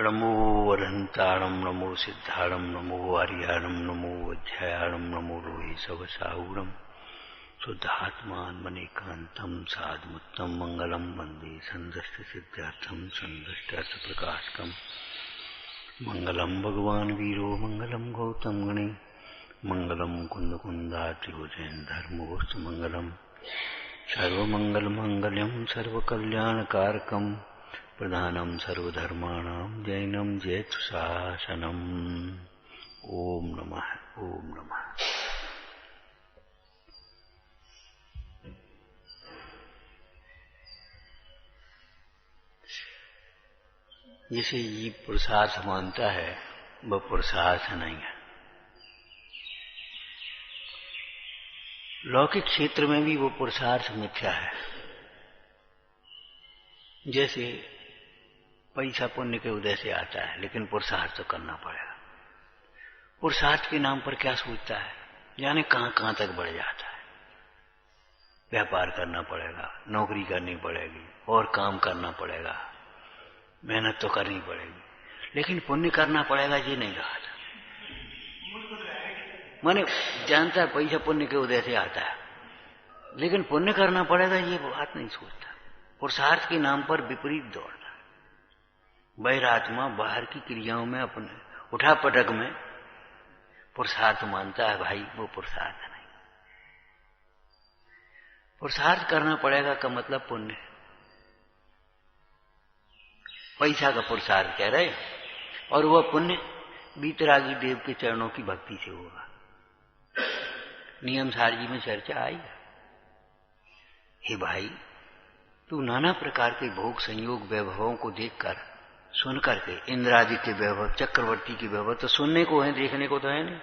नमो अनंताणं नमो सिद्धाणं नमो आर्याणं नमो अध्यायाणं नमो लोहे सवसाहूरं शुद्धात्मान्मनेकान्तं साधुमुत्तम मंगलम वंदे संदष्टसिद्ध्यार्थं संदष्टार्थप्रकाशकं मंगलम भगवान् वीरो मंगलम गौतम गणे मंगलम कुंदकुंदात्रिभुजन धर्मोस्तु मंगलम सर्वमंगलमंगल्यं सर्वकल्याणकारकं प्रधानम सर्वधर्माणां जैनम जयतु शासनम। ओम नमः ओम नमः। जिसे जीव पुरुषार्थ मानता है वह पुरुषार्थ नहीं है। लौकिक क्षेत्र में भी वो पुरुषार्थ मिथ्या है। जैसे पैसा पुण्य के उदय से आता है, लेकिन पुरुषार्थ तो करना पड़ेगा। पुरुषार्थ के नाम पर क्या सोचता है, जाने कहां कहां तक बढ़ जाता है। व्यापार करना पड़ेगा, नौकरी करनी पड़ेगी और काम करना पड़ेगा, मेहनत तो करनी पड़ेगी, लेकिन पुण्य करना पड़ेगा ये नहीं कहा था। माने जानता है पैसा पुण्य के उदय से आता है, लेकिन पुण्य करना पड़ेगा ये बात नहीं सोचता। पुरुषार्थ के नाम पर विपरीत दौड़ता है। बहिरात्मा बाहर की क्रियाओं में अपने उठा पटक में पुरुषार्थ मानता है। भाई वो पुरुषार्थ नहीं। पुरुषार्थ करना पड़ेगा का मतलब पुण्य। पैसा का पुरुषार्थ कह रहे, और वह पुण्य वीतरागी देव के चरणों की भक्ति से होगा। नियम सार जी में चर्चा आई। हे भाई, तू नाना प्रकार के भोग संयोग वैभवों को देखकर सुन करके, इंद्रादि के वैभव, चक्रवर्ती के वैभव तो सुनने को है, देखने को तो है नहीं।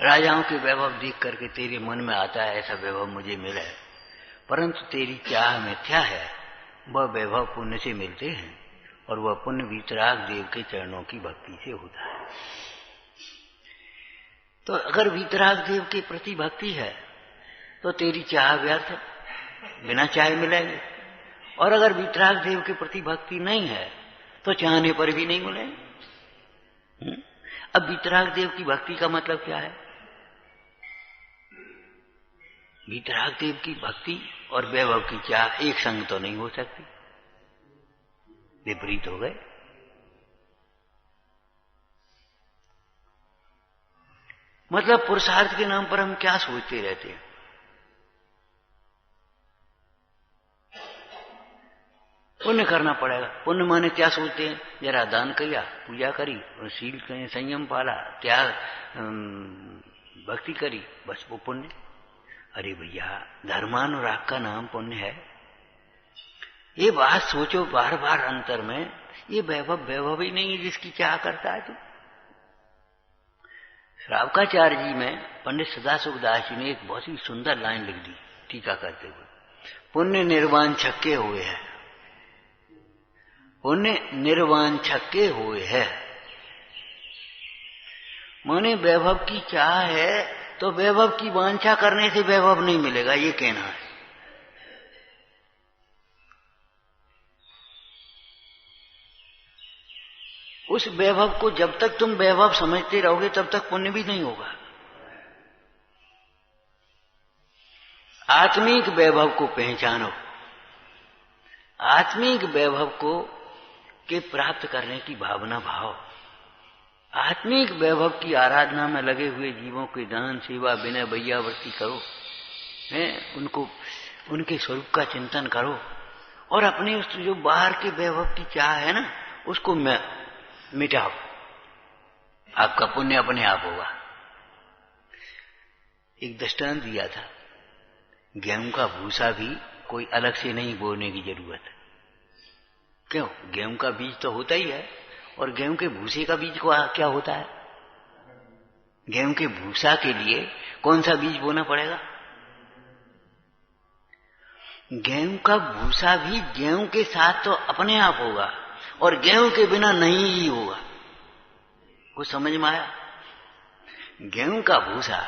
राजाओं के वैभव देख करके तेरे मन में आता है ऐसा वैभव मुझे मिले, परंतु तेरी चाह मिथ्या है। वह वैभव पुण्य से मिलते हैं, और वह पुण्य वीतराग देव के चरणों की भक्ति से होता है। तो अगर वीतराग देव के प्रति भक्ति है तो तेरी चाह व्यर्थ है, बिना चाहे मिलेंगे। और अगर वीतराग देव के प्रति भक्ति नहीं है तो चाहने पर भी नहीं मिलेंगे। अब वीतराग देव की भक्ति का मतलब क्या है? वीतराग देव की भक्ति और वैभव की चाह एक संग तो नहीं हो सकती, विपरीत हो गए। मतलब पुरुषार्थ के नाम पर हम क्या सोचते रहते हैं? पुण्य करना पड़ेगा। पुण्य माने क्या सोचते हैं? जरा दान किया, पूजा करी, और शील संयम पाला, त्याग भक्ति करी, बस वो पुण्य। अरे भैया, धर्मानुराग का नाम पुण्य है। ये बात सोचो बार बार अंतर में। ये वैभव ही नहीं है जिसकी चाह करता है तू। श्रावकाचार्य जी में पंडित सदाशिवदास जी ने एक बहुत ही सुंदर लाइन लिख दी टीका करते हुए। पुण्य निर्वाण छक्के हुए है, पुण्य निर्वाण छक्के हुए है। माने वैभव की चाह है तो वैभव की वांछा करने से वैभव नहीं मिलेगा, ये कहना है। उस वैभव को जब तक तुम वैभव समझते रहोगे तब तक पुण्य भी नहीं होगा। आत्मिक वैभव को पहचानो। आत्मिक वैभव को के प्राप्त करने की भावना भाव। आत्मिक वैभव की आराधना में लगे हुए जीवों के दान सेवा विनय वैयावृत्ति करो, उनको उनके स्वरूप का चिंतन करो, और अपने उस जो बाहर के वैभव की चाह है ना, उसको मिटाओ। आपका पुण्य अपने आप होगा। एक दृष्टांत दिया था, गेहूं का भूसा भी कोई अलग से नहीं बोने की जरूरत है। क्यों? गेहूं का बीज तो होता ही है, और गेहूं के भूसे का बीज को क्या होता है? गेहूं के भूसा के लिए कौन सा बीज बोना पड़ेगा? गेहूं का भूसा भी गेहूं के साथ तो अपने आप होगा, और गेहूं के बिना नहीं ही होगा। कुछ समझ में आया? गेहूं का भूसा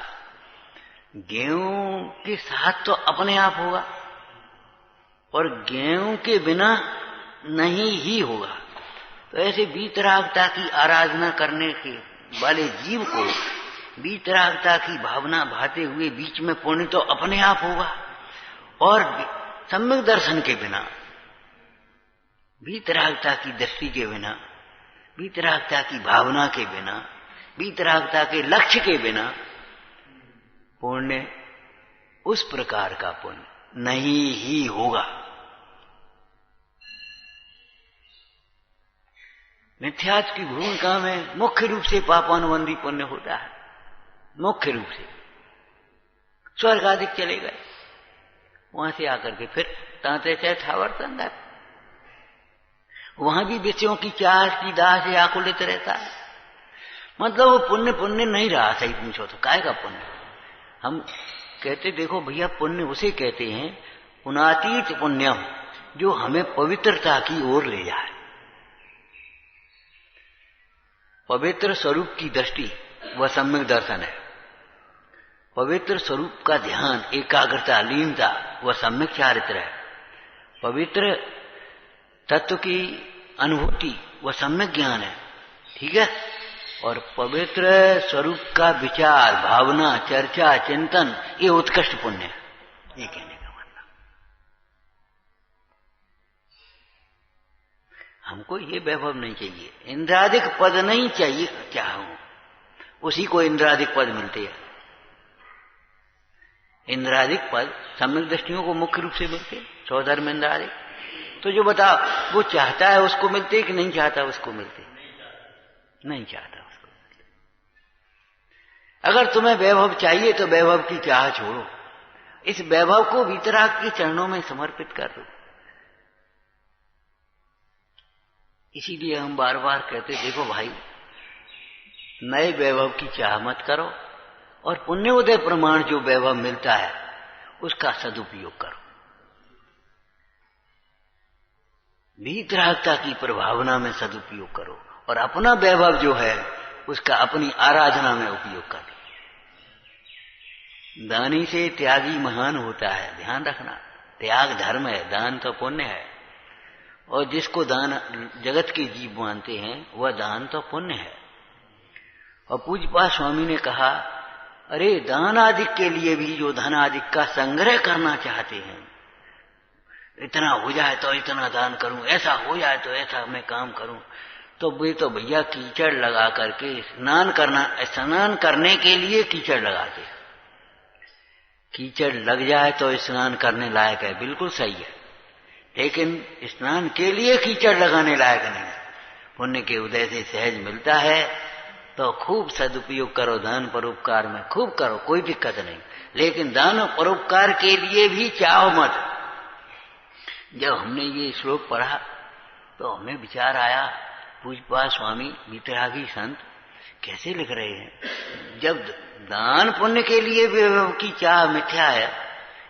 गेहूं के साथ तो अपने आप होगा, और गेहूं के बिना नहीं ही होगा। तो ऐसे वीतरागता की आराधना करने के वाले जीव को वीतरागता की भावना भाते हुए बीच में पुण्य तो अपने आप होगा, और सम्यक दर्शन के बिना, वीतरागता की दृष्टि के बिना, वीतरागता की भावना के बिना, वीतरागता के लक्ष्य के बिना पुण्य उस प्रकार का पुण्य नहीं ही होगा। मिथ्यात्व की भूमिका में मुख्य रूप से पापानुबंधी पुण्य होता है, मुख्य रूप से। स्वर्ग आदि चले गए, वहां से आकर के फिर तांते चाहे थावर है, वहां भी विषयों की चाह की दाह से आकुलित रहता है। मतलब वो पुण्य पुण्य नहीं रहा। सही पूछो तो काय का पुण्य? हम कहते देखो भैया, पुण्य उसे कहते हैं पुनातीत पुण्यम, जो हमें पवित्रता की ओर ले जाए। पवित्र स्वरूप की दृष्टि वह सम्यक दर्शन है। पवित्र स्वरूप का ध्यान, एकाग्रता, लीनता वह सम्यक चारित्र है। पवित्र तत्व की अनुभूति वह सम्यक ज्ञान है। ठीक है। और पवित्र स्वरूप का विचार, भावना, चर्चा, चिंतन ये उत्कृष्ट पुण्य है। ये कहने का मतलब हमको ये वैभव नहीं चाहिए, इंद्रादिक पद नहीं चाहिए। चाहूं उसी को इंद्रादिक पद मिलते हैं। इंद्रादिक पद सम्यक दृष्टियों को मुख्य रूप से मिलते, स्वधर्म इंद्रादिक। तो जो बता वो चाहता है उसको मिलते कि नहीं चाहता उसको मिलते? नहीं चाहता उसको मिलते। अगर तुम्हें वैभव चाहिए तो वैभव की चाह छोड़ो, इस वैभव को वीतराग के चरणों में समर्पित कर दो। इसीलिए हम बार बार कहते देखो भाई, नए वैभव की चाह मत करो, और पुण्योदय प्रमाण जो वैभव मिलता है उसका सदुपयोग करो। वीतरागता की प्रभावना में सदुपयोग करो, और अपना वैभव जो है उसका अपनी आराधना में उपयोग करो। दानी से त्यागी महान होता है, ध्यान रखना। त्याग धर्म है, दान तो पुण्य है। और जिसको दान जगत के जीव मानते हैं वह दान तो पुण्य है। और पूज्यपाद स्वामी ने कहा, अरे दान आदि के लिए भी जो धन आदि का संग्रह करना चाहते हैं, इतना हो जाए तो इतना दान करूं, ऐसा हो जाए तो ऐसा मैं काम करूं, तो वे तो भैया कीचड़ लगा करके स्नान करने के लिए कीचड़ लगाते हैं। कीचड़ लग जाए तो स्नान करने लायक है, बिल्कुल सही है, लेकिन स्नान के लिए कीचड़ लगाने लायक नहीं। पुण्य के उदय से सहज मिलता है तो खूब सदुपयोग करो, दान परोपकार में खूब करो, कोई दिक्कत नहीं। लेकिन दान परोपकार के लिए भी चाहो मत। जब हमने ये श्लोक पढ़ा तो हमें विचार आया, पूज्यपाद स्वामी वीतरागी संत कैसे लिख रहे हैं। जब दान पुण्य के लिए वैभव की चाह मिथ्या है,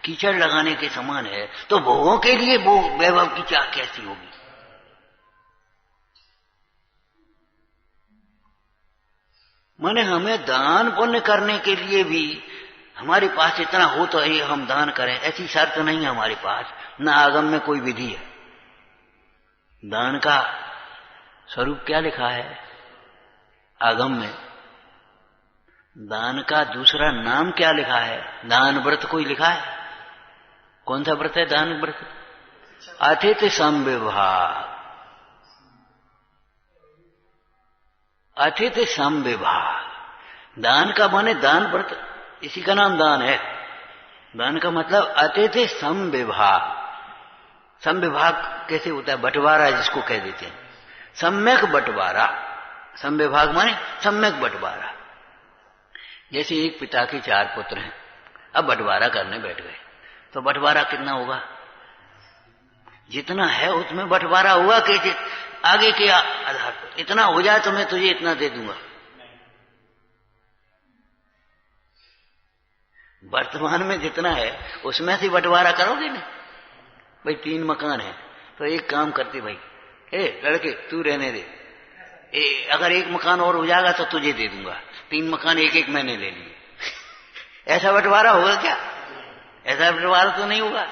कीचड़ लगाने के समान है, तो भोगों के लिए वो वैभव की चाह कैसी होगी? माने हमें दान पुण्य करने के लिए भी हमारे पास इतना हो तो ये हम दान करें, ऐसी शर्त नहीं है हमारे पास, न आगम में कोई विधि है। दान का स्वरूप क्या लिखा है आगम में? दान का दूसरा नाम क्या लिखा है? दान व्रत कोई लिखा है? कौन सा व्रत है दान व्रत? अतिथि समविभाग। अतिथि समविभाग दान का माने दान व्रत, इसी का नाम दान है। दान का मतलब अतिथि समविभाग। समविभाग कैसे होता है? बंटवारा जिसको कह देते हैं, सम्यक बंटवारा। समविभाग माने सम्यक बंटवारा। जैसे एक पिता के 4 पुत्र हैं, अब बंटवारा करने बैठ गए, तो बंटवारा कितना होगा? जितना है उसमें बंटवारा हुआ कि आगे के आधार पर इतना हो जाए तो मैं तुझे इतना दे दूंगा। वर्तमान में जितना है उसमें से बंटवारा करोगे ना। भाई 3 मकान है तो एक काम करते भाई, लड़के तू रहने दे, अगर 1 मकान और हो जाएगा तो तुझे दे दूंगा, 3 मकान एक एक मैंने ले लिए। ऐसा बंटवारा होगा क्या? ऐसा बंटवारा तो नहीं होगा।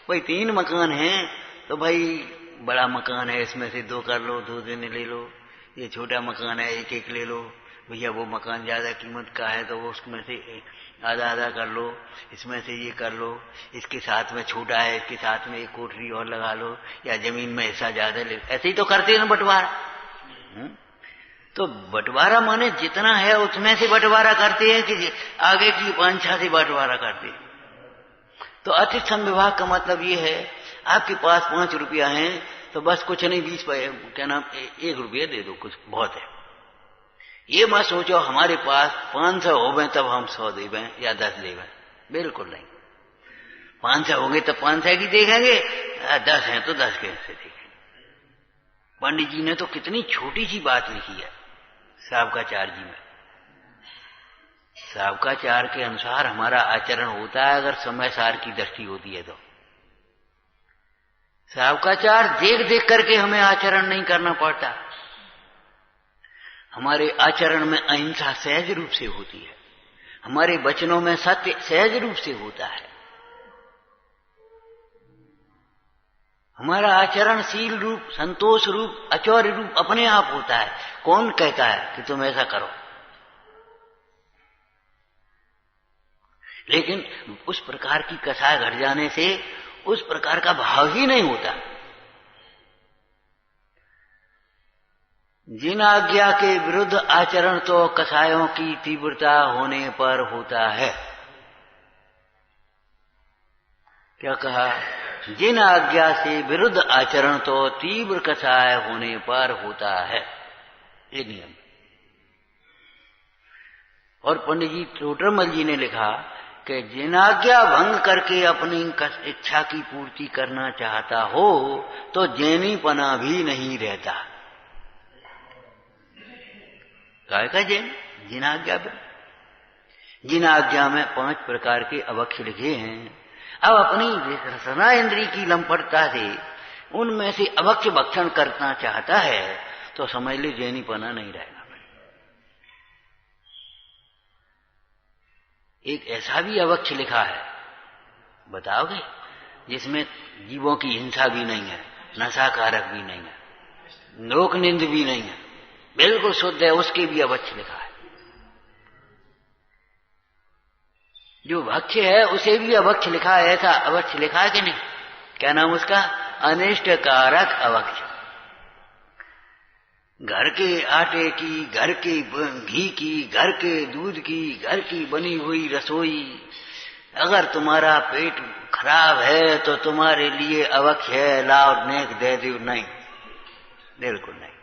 भाई 3 मकान हैं तो भाई बड़ा मकान है, इसमें से 2 कर लो, 2 दिन ले लो। ये छोटा मकान है, 1 ले लो। भैया वो मकान ज्यादा कीमत का है तो वो उसमें से आधा आधा कर लो, इसमें से ये कर लो। इसके साथ में छोटा है, इसके साथ में 1 कोठरी और लगा लो, या जमीन में हिस्सा ज्यादा ले। ऐसे ही तो करते हैं ना बंटवारा। तो बंटवारा माने जितना है उसमें से बंटवारा करते हैं कि आगे की वांछा से बंटवारा करते हैं। तो अतिसम विभाग का मतलब ये है, आपके पास 5 रुपया है तो बस कुछ नहीं, 20 क्या नाम 1 रुपया दे दो, कुछ बहुत है। ये मत सोचो हमारे पास 500 हो गए तब हम 100 देवें या 10 देवें, बिल्कुल नहीं। 500 हो गए तो 500 की देखेंगे, 10 हैं तो 10 के से देखेंगे। पंडित जी ने तो कितनी छोटी सी बात लिखी है साबकाचार जी में। साबकाचार के अनुसार हमारा आचरण होता है अगर समय सार की दृष्टि होती है तो। साबकाचार देख देख करके हमें आचरण नहीं करना पड़ता। हमारे आचरण में अहिंसा सहज रूप से होती है, हमारे वचनों में सत्य सहज रूप से होता है, हमारा आचरण शील रूप, संतोष रूप, अचौर्य रूप अपने आप होता है। कौन कहता है कि तुम ऐसा करो? लेकिन उस प्रकार की कसाय घट जाने से उस प्रकार का भाव ही नहीं होता। जिन आज्ञा के विरुद्ध आचरण तो कसायों की तीव्रता होने पर होता है। क्या कहा? जिन आज्ञा से विरुद्ध आचरण तो तीव्र कसाय होने पर होता है, ये नियम। और पंडित जी टोटरमल जी ने लिखा कि जिन आज्ञा भंग करके अपनी इच्छा की पूर्ति करना चाहता हो तो जैनीपना भी नहीं रहता। काय का जैन? जिन आज्ञा में, जिन आज्ञा में 5 प्रकार के अवक्ष लिखे हैं। अब अपनी रसना इंद्री की लंपटता से उनमें से अवक्ष भक्षण करना चाहता है तो समझ ले जैनीपना नहीं रहेगा। एक ऐसा भी अवक्ष लिखा है, बताओगे, जिसमें जीवों की हिंसा भी नहीं है, नशाकारक भी नहीं है, लोक निंद भी नहीं है, बिल्कुल शुद्ध है, उसके भी अवक्ष लिखा है। जो भक्ष्य है उसे भी अवक्ष लिखा है। ऐसा अवक्ष लिखा है कि नहीं? क्या नाम उसका? अनिष्टकारक अवक्ष। घर के आटे की, घर के घी की, घर के दूध की, घर की बनी हुई रसोई, अगर तुम्हारा पेट खराब है तो तुम्हारे लिए अवक्ष है, लाओ नेक दे दो। नहीं, बिल्कुल नहीं।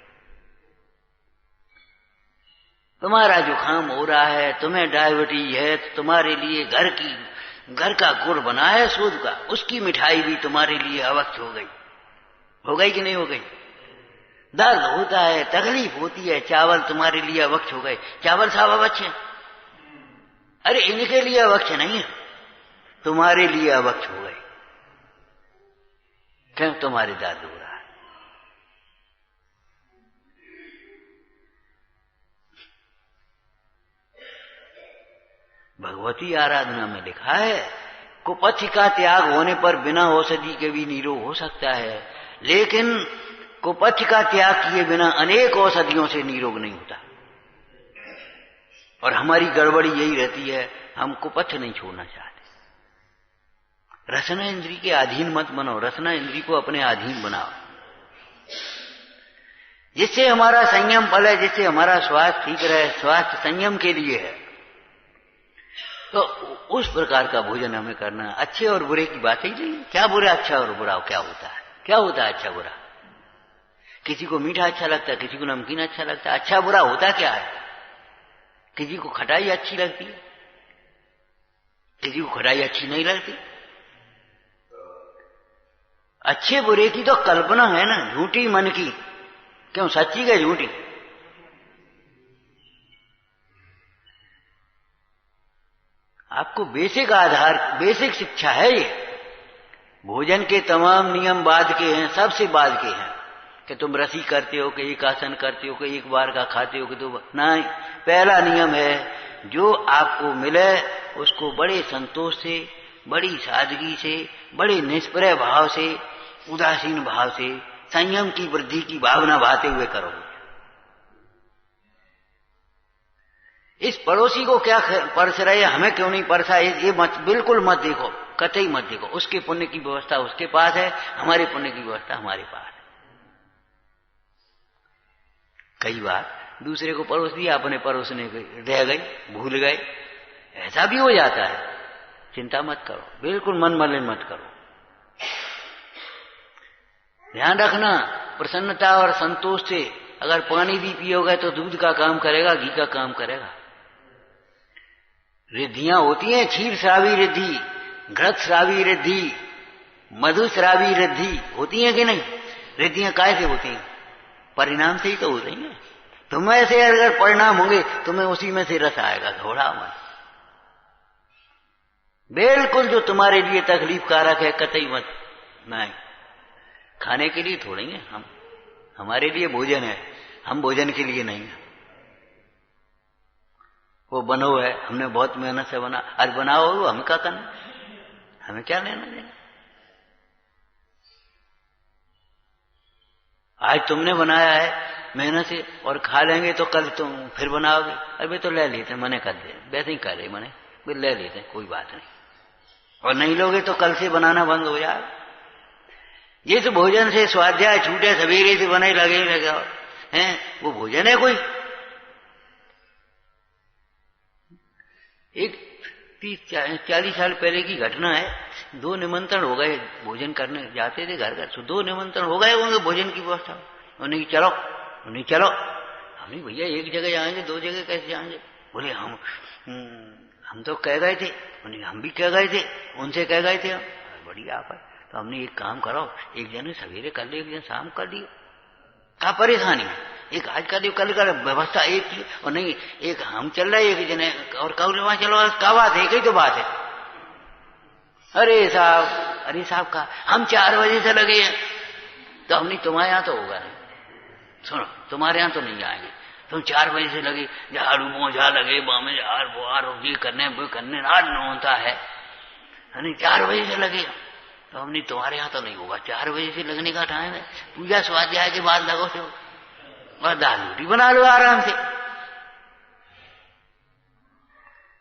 तुम्हारा जुकाम हो रहा है, तुम्हें डायबिटीज है, तो तुम्हारे लिए घर का गुड़ बना है सूद का, उसकी मिठाई भी तुम्हारे लिए अवक्ष हो गई। हो गई कि नहीं हो गई? दर्द होता है, तकलीफ होती है, चावल तुम्हारे लिए अवक्ष हो गए। चावल साहब अवक्ष है? अरे इनके लिए अवक्ष नहीं है, तुम्हारे लिए अवक्ष हो गए। क्यों? तुम्हारे दर्द हो रहा है। भगवती आराधना में लिखा है कुपथ्य का त्याग होने पर बिना औषधि के भी निरोग हो सकता है, लेकिन कुपथ्य का त्याग किए बिना अनेक औषधियों से निरोग नहीं होता। और हमारी गड़बड़ी यही रहती है, हम कुपथ्य नहीं छोड़ना चाहते। रसना इंद्री के अधीन मत बनो, रसना इंद्री को अपने अधीन बनाओ, जिससे हमारा संयम फले, जिससे हमारा स्वास्थ्य ठीक रहे। स्वास्थ्य संयम के लिए है, तो उस प्रकार का भोजन हमें करना। अच्छे और बुरे की बात ही नहीं। क्या बुरा, अच्छा और बुरा क्या होता है? क्या होता है अच्छा बुरा? किसी को मीठा अच्छा लगता है, किसी को नमकीन अच्छा लगता है। अच्छा बुरा होता क्या है? किसी को खटाई अच्छी लगती है, किसी को खटाई अच्छी नहीं लगती। अच्छे बुरे की तो कल्पना है ना, झूठी मन की। क्यों? सच्ची क्या झूठी? आपको बेसिक आधार, बेसिक शिक्षा है ये। भोजन के तमाम नियम बाद के हैं, सबसे बाद के हैं कि तुम रसी करते हो, कि एक आसन करते हो, कि एक बार का खाते हो, कि 2 बार नहीं। पहला नियम है जो आपको मिले उसको बड़े संतोष से, बड़ी सादगी से, बड़े निष्प्रय भाव से, उदासीन भाव से संयम की वृद्धि की भावना भाते हुए करो। इस पड़ोसी को क्या परस रहे, हमें क्यों नहीं परसा, ये मत, बिल्कुल मत देखो, कतई मत देखो। उसके पुण्य की व्यवस्था उसके पास है, हमारे पुण्य की व्यवस्था हमारे पास है। कई बार दूसरे को परोस दिया, अपने परोसने रह गई, भूल गए, ऐसा भी हो जाता है। चिंता मत करो, बिल्कुल मन मलिन मत करो। ध्यान रखना, प्रसन्नता और संतोष से अगर पानी भी पियोगे तो दूध का काम करेगा, घी का काम करेगा। रिद्धियां होती हैं, क्षीर श्रावी रिद्धि, घृत श्रावी रिद्धि, मधु श्रावी रिद्धि होती हैं कि नहीं? रिद्धियां काय से होती हैं? परिणाम से ही तो हो रही है। तुम्हें से अगर परिणाम होंगे तुम्हें उसी में से रस आएगा, घोड़ा मत। बिल्कुल जो तुम्हारे लिए तकलीफ कारक है कतई मत। नहीं, खाने के लिए थोड़ी है हम, हमारे लिए भोजन है, हम भोजन के लिए नहीं है। वो बनो है, हमने बहुत मेहनत से बना, आज बनाओ हमें क्या करना, हमें क्या लेना देना। आज तुमने बनाया है मेहनत से और खा लेंगे तो कल तुम फिर बनाओगे, अभी तो ले लेते, मने कर दे, वैसे ही कर रहे मने, ले लेते, कोई बात नहीं। और नहीं लोगे तो कल से बनाना बंद हो जाए। जिस भोजन से स्वाध्याय छूटे सवेरे से बने लगे हैं, वो भोजन है कोई? एक 30-40 साल पहले की घटना है। 2 निमंत्रण हो गए, भोजन करने जाते थे घर घर, 2 निमंत्रण हो गए उनके भोजन की व्यवस्था। उन्हें चलो, उन्हें चलो, हम भैया एक जगह जाएंगे, 2 जगह कैसे जाएंगे? बोले हम तो कह गए थे, उन्हें हम भी कह गए थे, उनसे कह गए थे हम। बड़ी आप है, तो हमने एक काम करो, एक जने सवेरे कर लिया, एक जन शाम कर दिया, क्या परेशानी है? एक आज का दियो, कल का व्यवस्था एक की, और नहीं एक हम चल रहे एक जने और कल वहां चलो, क्या बात है? कई तो बात है। अरे साहब का हम 4 बजे से लगे हैं, तो हमने तुम्हारे यहां तो होगा नहीं, सुनो तुम्हारे यहां तो नहीं आएंगे, तुम 4 बजे से लगे, झाड़ू मोजा लगे, बामे झाड़ बुआर ये करने वो करने, रात न होता है, 4 बजे से लगे, तो हमने तुम्हारे यहां तो नहीं होगा। 4 बजे से लगने का टाइम है, पूजा स्वाध्याय के बाद लगो से और दाल रोटी बना लो आराम से।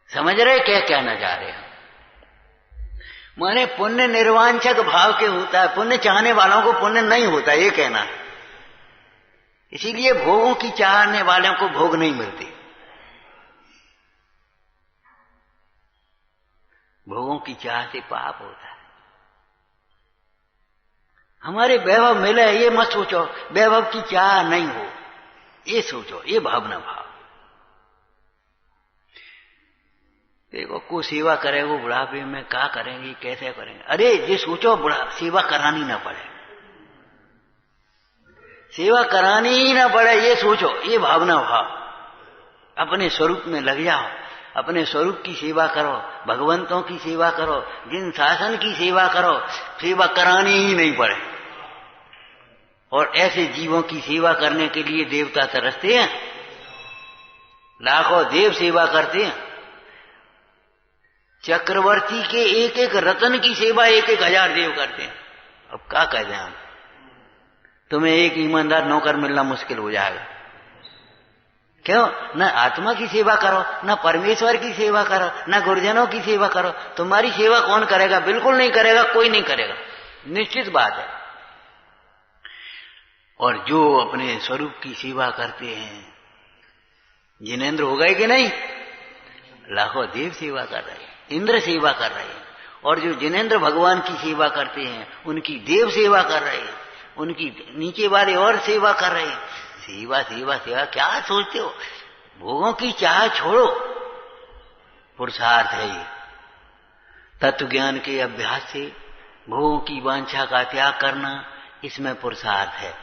समझ रहे क्या कहना चाह रहे हैं? माने पुण्य निर्वांछक भाव के होता है, पुण्य चाहने वालों को पुण्य नहीं होता, ये कहना है। इसीलिए भोगों की चाहने वालों को भोग नहीं मिलते। भोगों की चाह से पाप होता है। हमारे वैभव मिले ये मत सोचो, वैभव की चाह नहीं हो, ये सोचो, ये भावना भाव। देखो को सेवा करे वो बुढ़ापे में क्या करेंगे, कैसे करेंगे? अरे ये सोचो बुढ़ा सेवा करानी ना पड़े, सेवा करानी ही ना पड़े, ये सोचो, ये भावना भाव। अपने स्वरूप में लग जाओ, अपने स्वरूप की सेवा करो, भगवंतों की सेवा करो, जिन शासन की सेवा करो, सेवा करानी ही नहीं पड़े। और ऐसे जीवों की सेवा करने के लिए देवता तरसते हैं, लाखों देव सेवा करते हैं। चक्रवर्ती के एक एक रत्न की सेवा 1-1 हजार देव करते हैं। अब क्या कह दें हम? तुम्हें एक ईमानदार नौकर मिलना मुश्किल हो जाएगा। क्यों? न आत्मा की सेवा करो, न परमेश्वर की सेवा करो, न गुरुजनों की सेवा करो। तुम्हारी सेवा कौन करेगा? बिल्कुल नहीं करेगा, कोई नहीं करेगा, निश्चित बात है। और जो अपने स्वरूप की सेवा करते हैं, जिनेंद्र हो गए कि नहीं? लाखों देव सेवा कर रहे हैं, इंद्र सेवा कर रहे हैं। और जो जिनेंद्र भगवान की सेवा करते हैं उनकी देव सेवा कर रहे हैं, उनकी नीचे वाले और सेवा कर रहे हैं। सेवा सेवा सेवा क्या सोचते हो? भोगों की चाह छोड़ो, पुरुषार्थ है ये। तत्व ज्ञान के अभ्यास से भोगों की वांछा का त्याग करना, इसमें पुरुषार्थ है।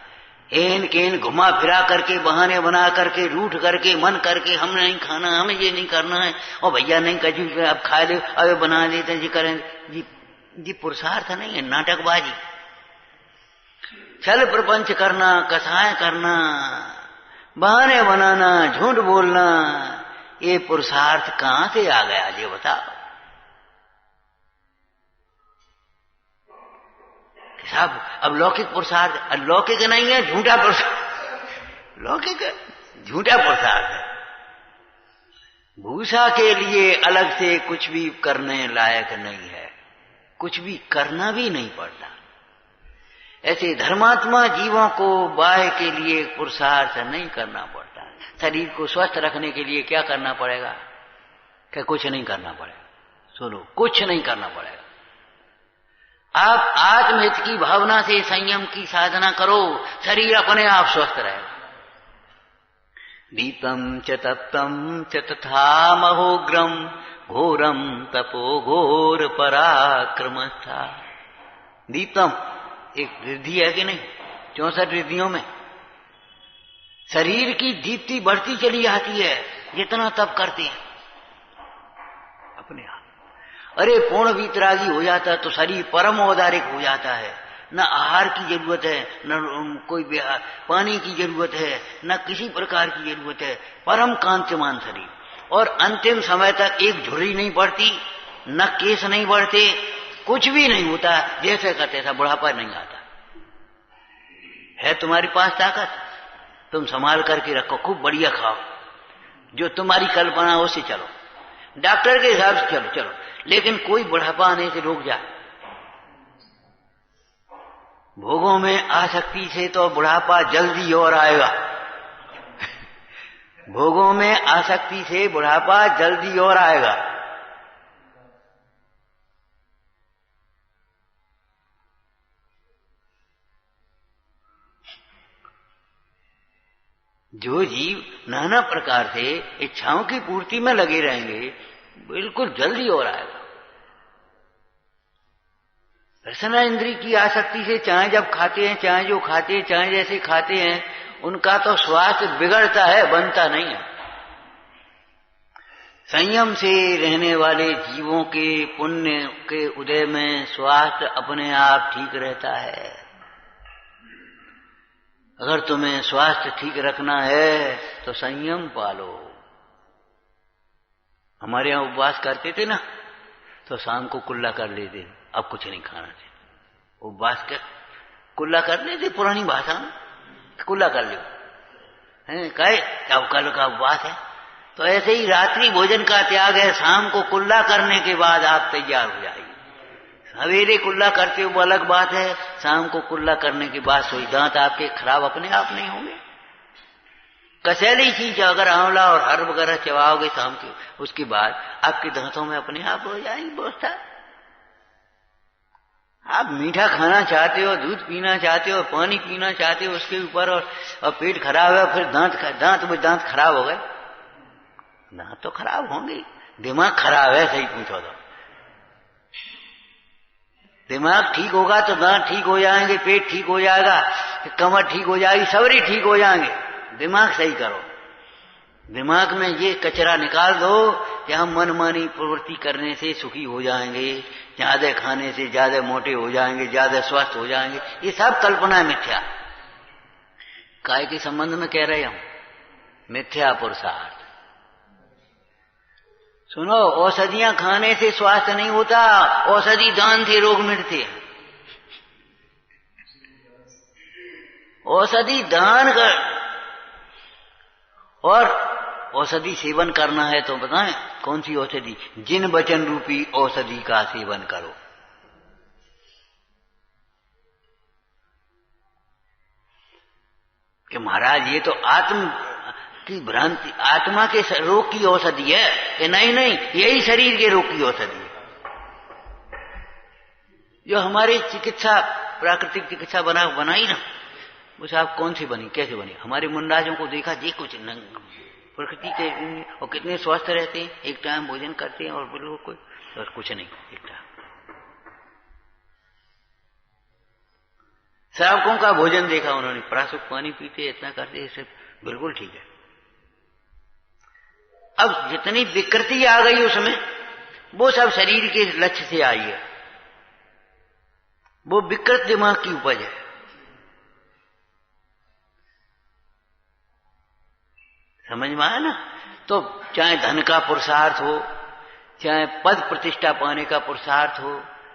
एन केन घुमा फिरा करके, बहाने बना करके, रूठ करके, मन करके, हम नहीं खाना, हमें ये नहीं करना है, और भैया नहीं कभी अब खा ले, अब बना लेते हैं, जी करें, जी पुरुषार्थ नहीं है, नाटकबाजी। छल प्रपंच करना, कसाय करना, बहाने बनाना, झूठ बोलना, ये पुरुषार्थ कहां से आ गया ये बताओ? सब अब लौकिक पुरुषार्थ लौकिक नहीं है, झूठा पुरुषार्थ, लौकिक झूठा पुरुषार्थ है। भूषा के लिए अलग से कुछ भी करने लायक नहीं है, कुछ भी करना भी नहीं पड़ता। ऐसे धर्मात्मा जीवों को बाह्य के लिए पुरुषार्थ नहीं करना पड़ता। शरीर को स्वस्थ रखने के लिए क्या करना पड़ेगा? क्या कुछ नहीं करना पड़ेगा? सुनो, कुछ नहीं करना पड़ेगा। आप आत्महित की भावना से संयम की साधना करो, शरीर अपने आप स्वस्थ रहेगा। दीपम च तप्तम च तथा महोग्रम घोरम तपो घोर पराक्रमस्था। दीपम एक रिद्धि है कि नहीं? 64 रिद्धियों में शरीर की दीप्ति बढ़ती चली जाती है जितना तप करते हैं अपने आप। अरे पूर्ण वीतरागी हो जाता है तो शरीर परम औदारिक हो जाता है। न आहार की जरूरत है, न कोई पानी की जरूरत है, न किसी प्रकार की जरूरत है, परम कांतिमान शरीर। और अंतिम समय तक एक झुर्री नहीं पड़ती, न केस नहीं बढ़ते, कुछ भी नहीं होता, जैसे का तैसा, बुढ़ापा नहीं आता। है तुम्हारे पास ताकत, तुम संभाल करके रखो, खूब बढ़िया खाओ, जो तुम्हारी कल्पना हो उससे चलो, डॉक्टर के हिसाब से चलो, लेकिन कोई बुढ़ापा आने से रोक जाए। भोगों में आसक्ति से तो बुढ़ापा जल्दी और आएगा। भोगों में आसक्ति से बुढ़ापा जल्दी और आएगा। जो जीव नाना प्रकार से इच्छाओं की पूर्ति में लगे रहेंगे, बिल्कुल जल्दी और आएगा। रसना इंद्री की आसक्ति से चाहे जब खाते हैं, चाहे जो खाते हैं, चाहे जैसे खाते हैं, उनका तो स्वास्थ्य बिगड़ता है, बनता नहीं है। संयम से रहने वाले जीवों के पुण्य के उदय में स्वास्थ्य अपने आप ठीक रहता है। अगर तुम्हें स्वास्थ्य ठीक रखना है तो संयम पालो। हमारे यहां उपवास करते थे ना, तो शाम को कुल्ला कर लेते, अब कुछ नहीं खाना चाहिए। उपवास कर कुल्ला कर लेते, पुरानी भाषा में कुल्ला कर लो, कहे अब कल का उपवास है। तो ऐसे ही रात्रि भोजन का त्याग है, शाम को कुल्ला करने के बाद आप तैयार हो जाइए। सवेरे कुल्ला करते हो वो अलग बात है, शाम को कुल्ला करने के बाद सोई दांत आपके खराब अपने आप नहीं होंगे। कसैली चीज अगर आंवला और हर वगैरह चबाओगे शाम के, उसके बाद आपके दांतों में अपने आप हो जाएगी व्यवस्था। आप मीठा खाना चाहते हो, दूध पीना चाहते हो, पानी पीना चाहते हो, उसके ऊपर और पेट खराब है, फिर दांत खराब हो गए। दांत तो खराब होंगे, दिमाग खराब है, सही पूछो तो। दिमाग ठीक होगा तो दांत ठीक हो जाएंगे, पेट ठीक हो जाएगा, कमर ठीक हो जाएगी, सबरी ठीक हो जाएंगे। दिमाग सही करो, दिमाग में ये कचरा निकाल दो कि हम मनमानी प्रवृत्ति करने से सुखी हो जाएंगे, ज्यादा खाने से ज्यादा मोटे हो जाएंगे, ज्यादा स्वस्थ हो जाएंगे। ये सब कल्पना मिथ्या। काय के संबंध में कह रहे हम, मिथ्या पुरुषार्थ। सुनो, औषधियां खाने से स्वास्थ्य नहीं होता, औषधि दान से रोग मिटते हैं। औषधि दान कर और औषधि सेवन करना है तो बताएं कौन सी औषधि? जिन वचन रूपी औषधि का सेवन करो। कि महाराज ये तो आत्म की भ्रांति, आत्मा के रोग की औषधि है। कि नहीं, यही शरीर के रोग की औषधि है। जो हमारी चिकित्सा, प्राकृतिक चिकित्सा बनाई ना, उसे आप कौन सी बनी, कैसे बनी? हमारे मुंडाजों को देखा जी, कुछ प्रकृति के, और कितने स्वस्थ रहते हैं, एक टाइम भोजन करते हैं और बिल्कुल कोई और कुछ नहीं, एक टाइम। श्रावकों का भोजन देखा उन्होंने, प्राशुक पानी पीते, इतना करते, सब बिल्कुल ठीक है। अब जितनी विकृति आ गई उसमें, वो सब शरीर के लक्ष्य से आई है, वो विकृत दिमाग की उपज है। समझ में आया ना? तो चाहे धन का पुरुषार्थ हो, चाहे पद प्रतिष्ठा पाने का पुरुषार्थ हो,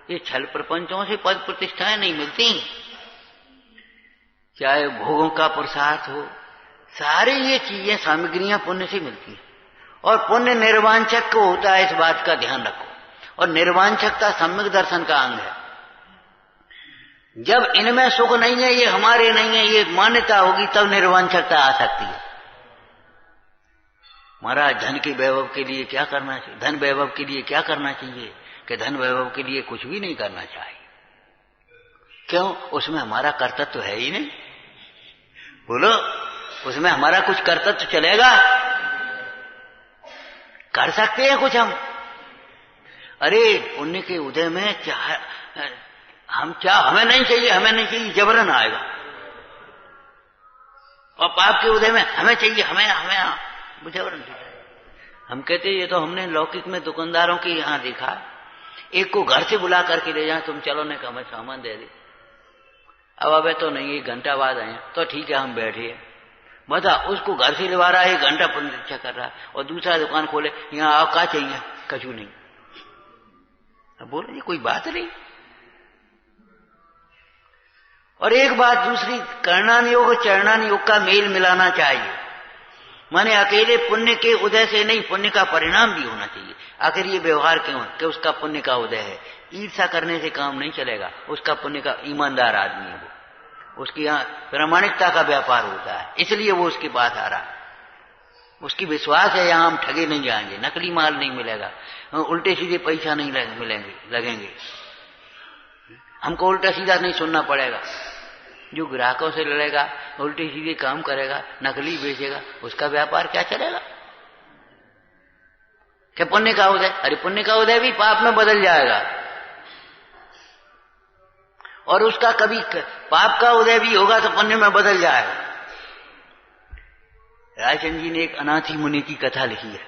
ये छल प्रपंचों से पद प्रतिष्ठाएं नहीं मिलती, चाहे भोगों का पुरुषार्थ हो, सारी ये चीजें सामग्रियां पुण्य से मिलती हैं। और पुण्य निर्वांछक को होता है, इस बात का ध्यान रखो। और निर्वांछकता सम्यक दर्शन का अंग है। जब इनमें सुख नहीं है, ये हमारे नहीं है, ये मान्यता होगी, तब निर्वांछकता आ सकती है। महाराज धन के वैभव के लिए क्या करना चाहिए? धन वैभव के लिए क्या करना चाहिए? कि धन वैभव के लिए कुछ भी नहीं करना चाहिए। क्यों? उसमें हमारा कर्तव्य है ही नहीं। बोलो, उसमें हमारा कुछ कर्तव्य चलेगा? कर सकते हैं कुछ हम? अरे पुण्य के उदय में हमें नहीं चाहिए, हमें नहीं चाहिए, जबरन आएगा। और पाप के उदय में हमें चाहिए, हमें जबरन चाहिए। हम कहते ये तो हमने लौकिक में दुकानदारों के यहां देखा, एक को घर से बुला करके ले जाए, तुम चलो ने कहा हमें सामान दे दे। अब तो नहीं, 1 घंटा बाद आए तो ठीक है, हम बैठे। बता, उसको घर से लिवा रहा है, 1 घंटा प्रतीक्षा कर रहा है, और दूसरा दुकान खोले, यहाँ आओ, क्या चाहिए? कछु नहीं। अब बोलो ये कोई बात नहीं। और एक बात दूसरी, करणान योग चरणान योग का मेल मिलाना चाहिए। माने अकेले पुण्य के उदय से नहीं, पुण्य का परिणाम भी होना चाहिए। आखिर ये व्यवहार क्यों है? कि उसका पुण्य का उदय है। ईर्षा करने से काम नहीं चलेगा। उसका पुण्य का ईमानदार आदमी है, वो उसकी यहाँ प्रामाणिकता का व्यापार होता है, इसलिए वो उसके पास आ रहा है। उसकी विश्वास है यहाँ हम ठगे नहीं जाएंगे, नकली माल नहीं मिलेगा, उल्टे सीधे पैसा नहीं लगेंगे, हमको उल्टा सीधा नहीं सुनना पड़ेगा। जो ग्राहकों से लड़ेगा, उल्टे सीधे काम करेगा, नकली बेचेगा, उसका व्यापार क्या चलेगा? क्या पुण्य का उदय? अरे पुण्य का उदय भी पाप में बदल जाएगा। और उसका कभी पाप का उदय भी होगा तो पुण्य में बदल जाएगा। रायचंद जी ने एक अनाथी मुनि की कथा लिखी है,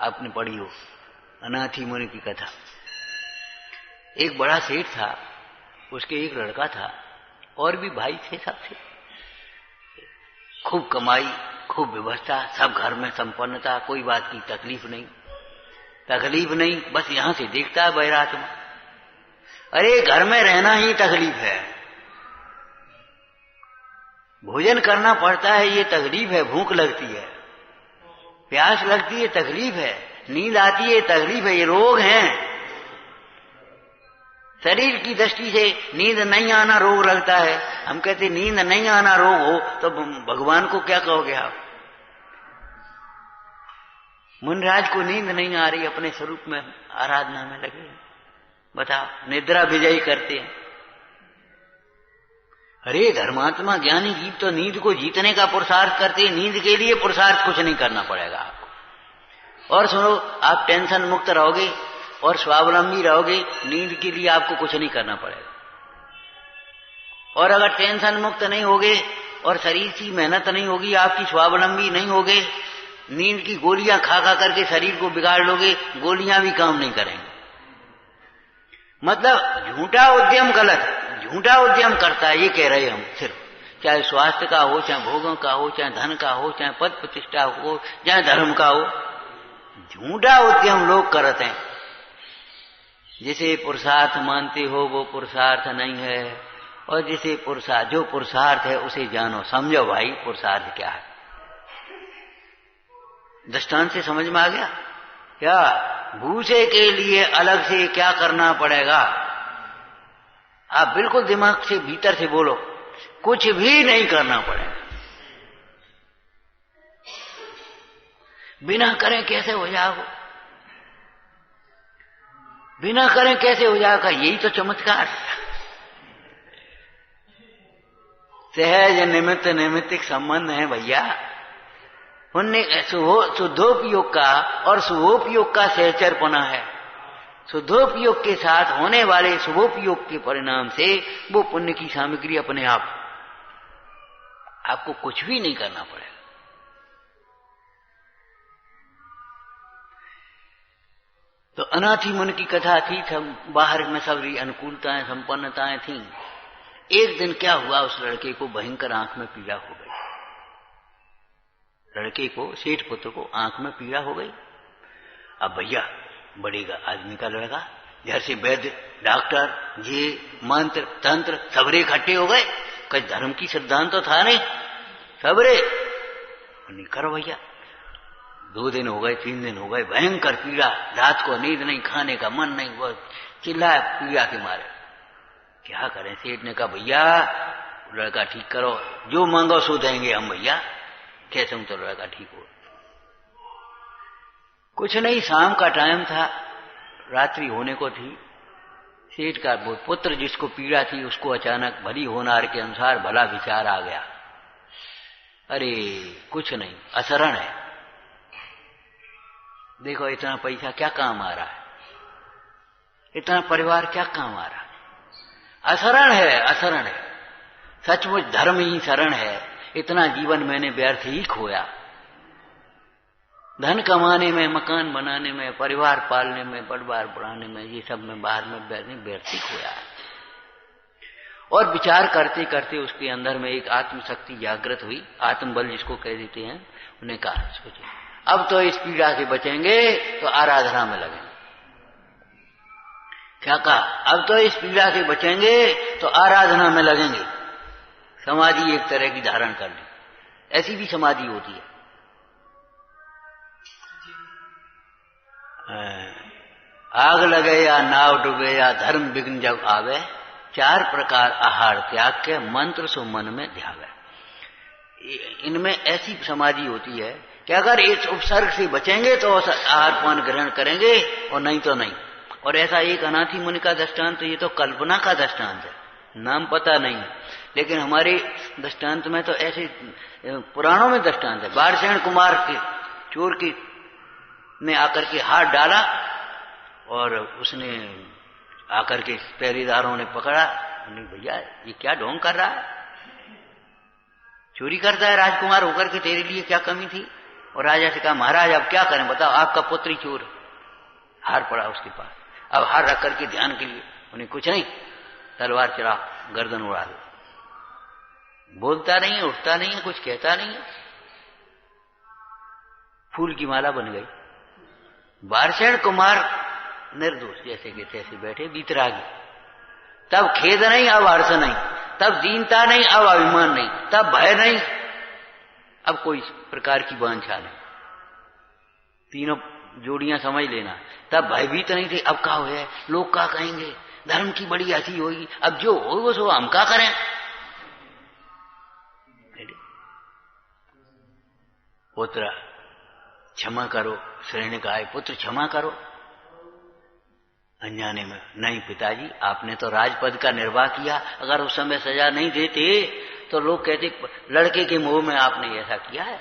आपने पढ़ी हो, अनाथी मुनि की कथा। एक बड़ा सेठ था, उसके एक लड़का था, और भी भाई थे सबसे। खूब कमाई, खूब व्यवस्था, सब घर में संपन्नता, कोई बात की तकलीफ नहीं, बस यहां से देखता है बैरात में। अरे घर में रहना ही तकलीफ है, भोजन करना पड़ता है, ये तकलीफ है, भूख लगती है, प्यास लगती है, तकलीफ है, नींद आती है, तकलीफ है, ये रोग हैं। शरीर की दृष्टि से नींद नहीं आना रोग लगता है। हम कहते नींद नहीं आना रोग हो तो भगवान को क्या कहोगे आप? मुनराज को नींद नहीं आ रही, अपने स्वरूप में आराधना में लगे, बताओ, निद्रा विजयी करते हैं। अरे धर्मात्मा ज्ञानी जीव तो नींद को जीतने का पुरुषार्थ करते हैं, नींद के लिए पुरुषार्थ कुछ नहीं करना पड़ेगा आपको। और सुनो, आप टेंशन मुक्त रहोगे और स्वावलंबी रहोगे, नींद के लिए आपको कुछ नहीं करना पड़ेगा। और अगर टेंशन मुक्त नहीं होगे और शरीर की मेहनत नहीं होगी, आपकी स्वावलंबी नहीं होगे, नींद की गोलियां खा करके शरीर को बिगाड़ लोगे, गोलियां भी काम नहीं करेंगे। मतलब झूठा उद्यम गलत, झूठा उद्यम करता है, ये कह रहे हम सिर्फ, चाहे स्वास्थ्य का हो, चाहे भोगों का हो, चाहे धन का हो, चाहे पद प्रतिष्ठा हो, चाहे धर्म का हो, झूठा उद्यम लोग करते हैं। जिसे पुरुषार्थ मानते हो वो पुरुषार्थ नहीं है, और जिसे जो पुरुषार्थ है उसे जानो, समझो भाई पुरुषार्थ क्या है। दृष्टांत से समझ में आ गया क्या? भूसे के लिए अलग से क्या करना पड़ेगा? आप बिल्कुल दिमाग से भीतर से बोलो, कुछ भी नहीं करना पड़ेगा। बिना करें कैसे हो जाओगे? बिना करें कैसे हो जाएगा? यही तो चमत्कार। सहज निमित्त नैमित्तिक संबंध है भैया। पुण्य शुद्धोपयोग का और शुभोपयोग का सहचरपना है। शुद्धोपयोग के साथ होने वाले शुभोपयोग के परिणाम से वो पुण्य की सामग्री अपने आप, आपको कुछ भी नहीं करना पड़ेगा। तो अनाथी मुनि की कथा थी, बाहर में सभी अनुकूलताएं संपन्नताएं थीं। एक दिन क्या हुआ, उस लड़के को भयंकर आंख में पीड़ा हो गई। लड़के को, सेठ पुत्र को आंख में पीड़ा हो गई। अब भैया बड़ेगा आदमी का लड़का, घर से वैद्य डॉक्टर, ये मंत्र तंत्र सबरे इकट्ठे हो गए। कहीं धर्म की सिद्धांत तो था नहीं, सबरे नहीं करो भैया। 2 दिन हो गए, 3 दिन हो गए, भयंकर पीड़ा, रात को नींद नहीं, खाने का मन नहीं, वो चिल्लाए पीड़ा के मारे। क्या करें? सेठ ने कहा भैया लड़का ठीक करो, जो मांगो सो देंगे हम भैया, कैसे हूं तो लड़का ठीक हो। कुछ नहीं, शाम का टाइम था, रात्रि होने को थी। सेठ का वो पुत्र जिसको पीड़ा थी उसको अचानक भली होनार के अनुसार भला विचार आ गया, अरे कुछ नहीं, असरण है, देखो इतना पैसा क्या काम आ रहा है, इतना परिवार क्या काम आ रहा है, असरण है, असरण है, सचमुच धर्म ही शरण है। इतना जीवन मैंने व्यर्थ ही खोया, धन कमाने में, मकान बनाने में, परिवार पालने में, परिवार बढ़ाने में, ये सब में बाहर में व्यर्थ ही खोया। और विचार करते करते उसके अंदर में एक आत्मशक्ति जागृत हुई, आत्मबल जिसको कह देते हैं। उन्हें कहा सोचे अब तो इस पीड़ा से बचेंगे तो आराधना में लगेंगे। क्या कहा? अब तो इस पीड़ा से बचेंगे तो आराधना में लगेंगे। समाधि एक तरह की धारण कर ली, ऐसी भी समाधि होती है। आग लगे या नाव डूबे या धर्म विघ्न जब आवे, 4 प्रकार आहार त्याग के मंत्र सो मन में ध्यावे। इनमें ऐसी समाधि होती है कि अगर इस उपसर्ग से बचेंगे तो आहार पान ग्रहण करेंगे और नहीं तो नहीं। और ऐसा एक अनाथी मुनि का दृष्टांत, ये तो कल्पना का दृष्टांत है, नाम पता नहीं, लेकिन हमारे दृष्टांत में तो ऐसे पुराणों में दृष्टांत है। बारसेन कुमार के चोर की ने आकर के हाथ डाला और उसने आकर के पहरेदारों ने पकड़ा, नहीं भैया ये क्या ढोंग कर रहा है, चोरी करता है राजकुमार होकर के, तेरे लिए क्या कमी थी। और राजा से कहा महाराज अब क्या करें बताओ, आपका पुत्र ही चोर। हार पड़ा उसके पास, अब हार रख करके ध्यान के लिए, उन्हें कुछ नहीं, तलवार चढ़ा गर्दन उड़ा दो। बोलता नहीं है, उठता नहीं है, कुछ कहता नहीं है, फूल की माला बन गई। बारसेन कुमार निर्दोष जैसे के तैसे बैठे वीतरागी। तब खेद नहीं, अब हर्ष नहीं, तब दीनता नहीं, अब अभिमान नहीं, तब भय नहीं, अब कोई प्रकार की वांछा नहीं। तीनों जोड़ियां समझ लेना। तब भयभीत नहीं थे, अब क्या हो है, लोग क्या कहेंगे, धर्म की बड़ी हंसी होगी, अब जो हो वो सो हम क्या करें। पुत्र क्षमा करो, श्रेणी का है, पुत्र क्षमा करो। अनजाने में, नहीं पिताजी आपने तो राजपद का निर्वाह किया, अगर उस समय सजा नहीं देते तो लोग कहते लड़के के मोह में आपने ऐसा किया है,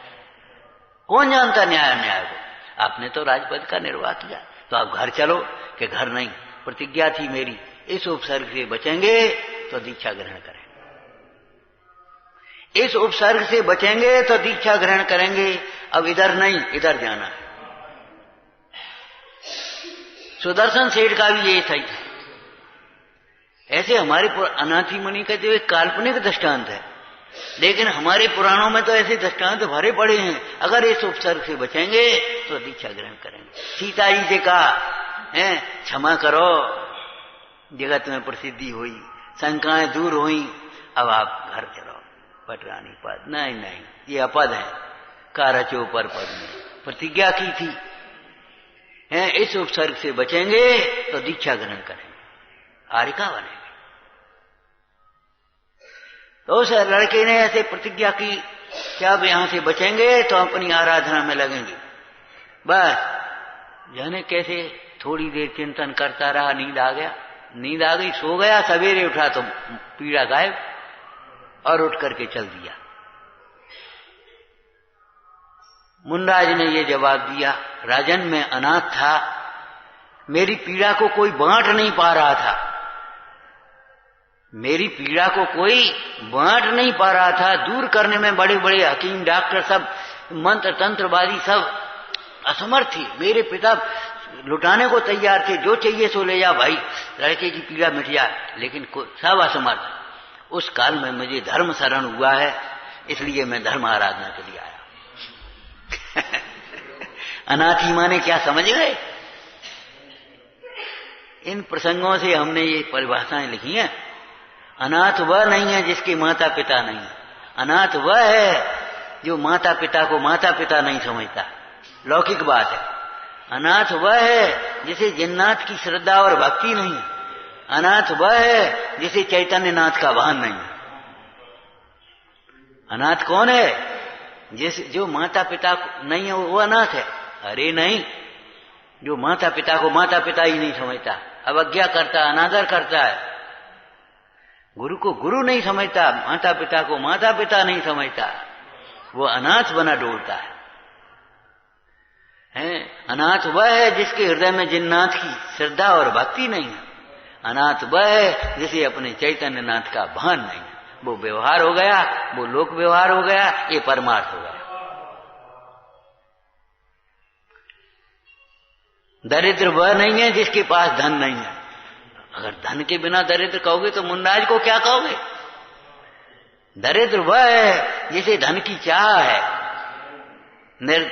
कौन जानता न्याय अन्याय को, आपने तो राजपद का निर्वाह किया, तो आप घर चलो। कि घर नहीं, प्रतिज्ञा थी मेरी, इस उपसर्ग से बचेंगे तो दीक्षा ग्रहण करेंगे, इस उपसर्ग से बचेंगे तो दीक्षा ग्रहण करेंगे, अब इधर नहीं इधर जाना है। सुदर्शन सेठ का भी यही सही था। ऐसे हमारे अनाथी मुनि का जो एक काल्पनिक दृष्टांत है, लेकिन हमारे पुराणों में तो ऐसे दृष्टांत भरे पड़े हैं, अगर इस उपसर्ग से बचेंगे तो दीक्षा ग्रहण करेंगे। सीता जी से कहा है क्षमा करो, जगत में प्रसिद्धि हुई, शंकाएं दूर हुई, अब आप घर चलो। पटरानी पद, नहीं नहीं ये अपद है, कारचो पर पद में प्रतिज्ञा की थी, हैं इस उपसर्ग से बचेंगे तो दीक्षा ग्रहण करेंगे, आरिका बनेंगे। तो उस लड़के ने ऐसे प्रतिज्ञा की कि अब यहां से बचेंगे तो अपनी आराधना में लगेंगे। बस जाने कैसे थोड़ी देर चिंतन करता रहा, नींद आ गया, नींद आ गई, सो गया, सवेरे उठा तो पीड़ा गायब, और उठ करके चल दिया। मुनराज ने ये जवाब दिया, राजन मैं अनाथ था, मेरी पीड़ा को कोई बांट नहीं पा रहा था, मेरी पीड़ा को कोई बांट नहीं पा रहा था, दूर करने में बड़े बड़े हकीम डॉक्टर सब मंत्र तंत्रवादी सब असमर्थ थे, मेरे पिता लुटाने को तैयार थे, जो चाहिए सो ले जा भाई, लड़के की पीड़ा मिट जाए, लेकिन सब असमर्थ। उस काल में मुझे धर्म शरण हुआ है, इसलिए मैं धर्म आराधना के लिए आया। अनाथी माने क्या समझ गए? इन प्रसंगों से हमने ये परिभाषाएं लिखी हैं। अनाथ वह नहीं है जिसके माता पिता नहीं है। अनाथ वह है जो माता पिता को माता पिता नहीं समझता। लौकिक बात है। अनाथ वह है जिसे जिन्नाथ की श्रद्धा और भक्ति नहीं है। अनाथ वह है जिसे चैतन्य नाथ का भान नहीं है। अनाथ कौन है? जो माता पिता नहीं है वो अनाथ है। अरे नहीं, जो माता पिता को माता पिता ही नहीं समझता, अवज्ञा करता, अनादर करता है, गुरु को गुरु नहीं समझता, माता पिता को माता पिता नहीं समझता, वो अनाथ बना डोलता है। अनाथ वह है जिसके हृदय में जिन्नाथ की श्रद्धा और भक्ति नहीं है। अनाथ वह है जिसे अपने चैतन्य नाथ का भान नहीं है। वो व्यवहार हो गया, वो लोक व्यवहार हो गया, ये परमार्थ हो गया। दरिद्र वह नहीं है जिसके पास धन नहीं है। अगर धन के बिना दरिद्र कहोगे तो मुन्नाज को क्या कहोगे? दरिद्र वह है जिसे धन की चाह है।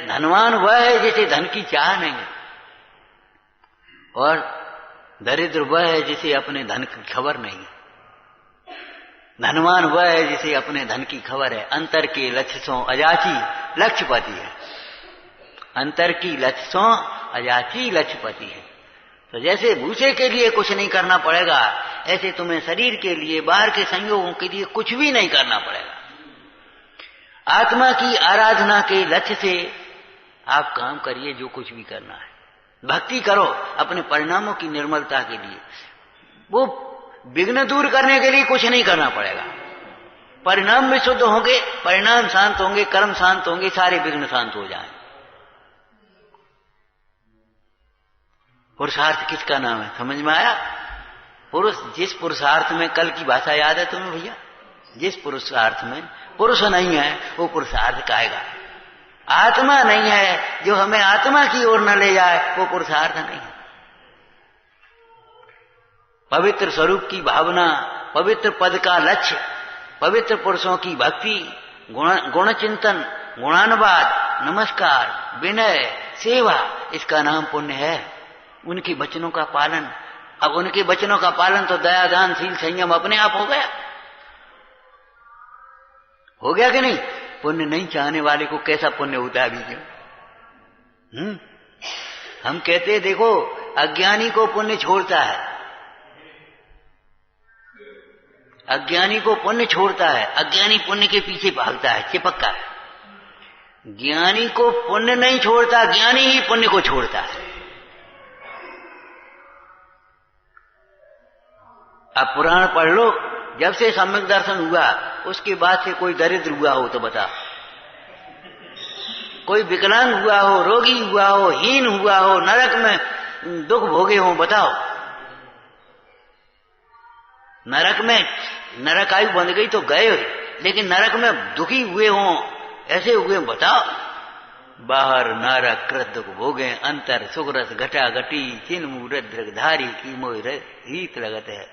धनवान वह है जिसे धन की चाह नहीं है। और दरिद्र वह है जिसे अपने धन की खबर नहीं है। धनवान वह है जिसे अपने धन की खबर है। अंतर के लक्ष्यों अजाची लक्ष्यपति है। अंतर की लक्ष्यों अजाची लक्ष्यपति है। तो जैसे भूसे के लिए कुछ नहीं करना पड़ेगा, ऐसे तुम्हें शरीर के लिए, बाहर के संयोगों के लिए कुछ भी नहीं करना पड़ेगा। आत्मा की आराधना के लक्ष्य से आप काम करिए जो कुछ भी करना है। भक्ति करो अपने परिणामों की निर्मलता के लिए। वो विघ्न दूर करने के लिए कुछ नहीं करना पड़ेगा। परिणाम भी शुद्ध होंगे, परिणाम शांत होंगे, कर्म शांत होंगे, सारे विघ्न शांत हो जाएं। पुरुषार्थ किसका नाम है? समझ में आया? पुरुष, जिस पुरुषार्थ में, कल की भाषा याद है तुम्हें भैया? जिस पुरुषार्थ में पुरुष नहीं है वो पुरुषार्थ काएगा। आत्मा नहीं है जो हमें आत्मा की ओर न ले जाए, वो पुरुषार्थ नहीं है। पवित्र स्वरूप की भावना, पवित्र पद का लक्ष्य, पवित्र पुरुषों की भक्ति, गुण चिंतन, गुणानुवाद, नमस्कार, विनय, सेवा, इसका नाम पुण्य है। उनके वचनों का पालन। अब उनके वचनों का पालन तो दया, दान, शील, संयम अपने आप हो गया। हो गया कि नहीं? पुण्य नहीं चाहने वाले को कैसा पुण्य होता है अभी? हम कहते हैं देखो, अज्ञानी को पुण्य छोड़ता है, अज्ञानी को पुण्य छोड़ता है। अज्ञानी पुण्य के पीछे भागता है, चिपकता है। ज्ञानी को पुण्य नहीं छोड़ता, ज्ञानी ही पुण्य को छोड़ता है। अब पुराण पढ़ लो, जब से सम्यक दर्शन हुआ उसके बाद से कोई दरिद्र हुआ हो तो बता, कोई विकलांग हुआ हो, रोगी हुआ हो, हीन हुआ हो, नरक में दुख भोगे हो, बताओ। नरक में, नरक आयु बंध गई तो गए, लेकिन नरक में दुखी हुए हों, ऐसे हुए बताओ। बाहर नरक कृत दुख भोगे, अंतर सुगरस घटा घटी, चिन्ह रुद्र धारी की मोह रीत लगत है।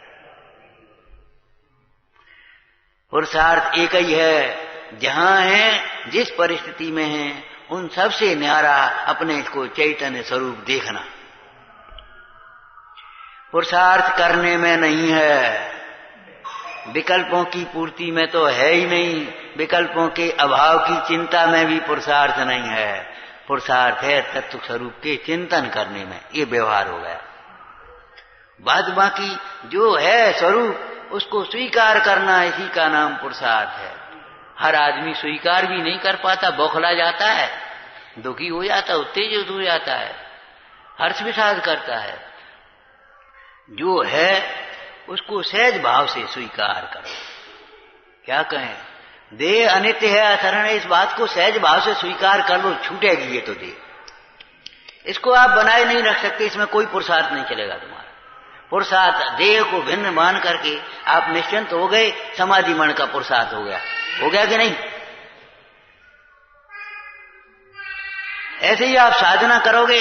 पुरुषार्थ एक ही है। जहां है, जिस परिस्थिति में है, उन सबसे न्यारा अपने को चैतन्य स्वरूप देखना। पुरुषार्थ करने में नहीं है, विकल्पों की पूर्ति में तो है ही नहीं, विकल्पों के अभाव की चिंता में भी पुरुषार्थ नहीं है। पुरुषार्थ है तत्व स्वरूप के चिंतन करने में। ये व्यवहार हो गया। बाद बाकी जो है स्वरूप उसको स्वीकार करना, इसी का नाम पुरुषार्थ है। हर आदमी स्वीकार भी नहीं कर पाता, बौखला जाता है, दुखी हो जाता है, उत्तेजित हो जाता है, हर्ष विषाद करता है। जो है उसको सहज भाव से स्वीकार करो। क्या कहें? देह अनित्य है, अशरण है, इस बात को सहज भाव से स्वीकार कर लो। छूटेगी ये तो देह, इसको आप बनाए नहीं रख सकते, इसमें कोई पुरुषार्थ नहीं चलेगा तुम्हारा। पुरुषार्थ देह को भिन्न मान करके आप निश्चिंत हो गए, समाधि मन का पुरुषार्थ हो गया। हो गया कि नहीं? ऐसे ही आप साधना करोगे,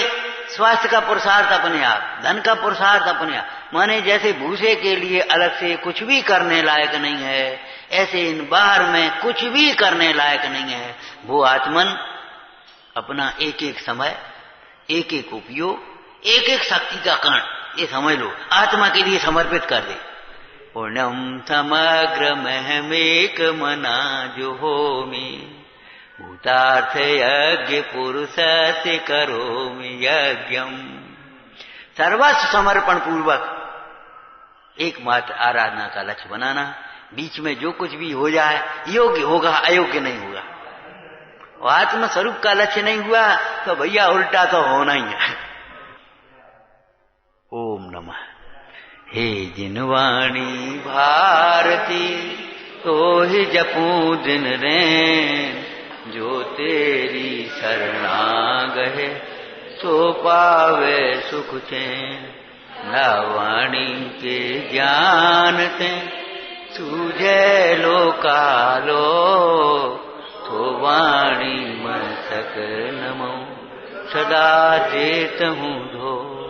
स्वास्थ्य का पुरुषार्थ अपने आप, धन का पुरुषार्थ अपने आप। माने जैसे भूसे के लिए अलग से कुछ भी करने लायक नहीं है, ऐसे इन बाहर में कुछ भी करने लायक नहीं है। वो आत्मन अपना एक एक समय, एक एक उपयोग, एक एक शक्ति का कण ये समझ लो, आत्मा के लिए समर्पित कर दे। पुण्यम समग्र महमेक मना जो होमी, भूतार्थ यज्ञ पुरुष से करोमि यज्ञम। सर्वस्व समर्पण पूर्वक एकमात्र आराधना का लक्ष्य बनाना। बीच में जो कुछ भी हो जाए योग्य होगा, अयोग्य नहीं होगा। और आत्म स्वरूप का लक्ष्य नहीं हुआ तो भैया उल्टा तो होना ही है। ओम नमः। हे जिनवाणी भारती तो ही जपूं दिन रैन, जो तेरी शरणा गए तो पावे सुख चैन। ना वाणी के ज्ञान ते सूझे लोकालो, तो वाणी मैं सक नमो सदा देत हूँ धो।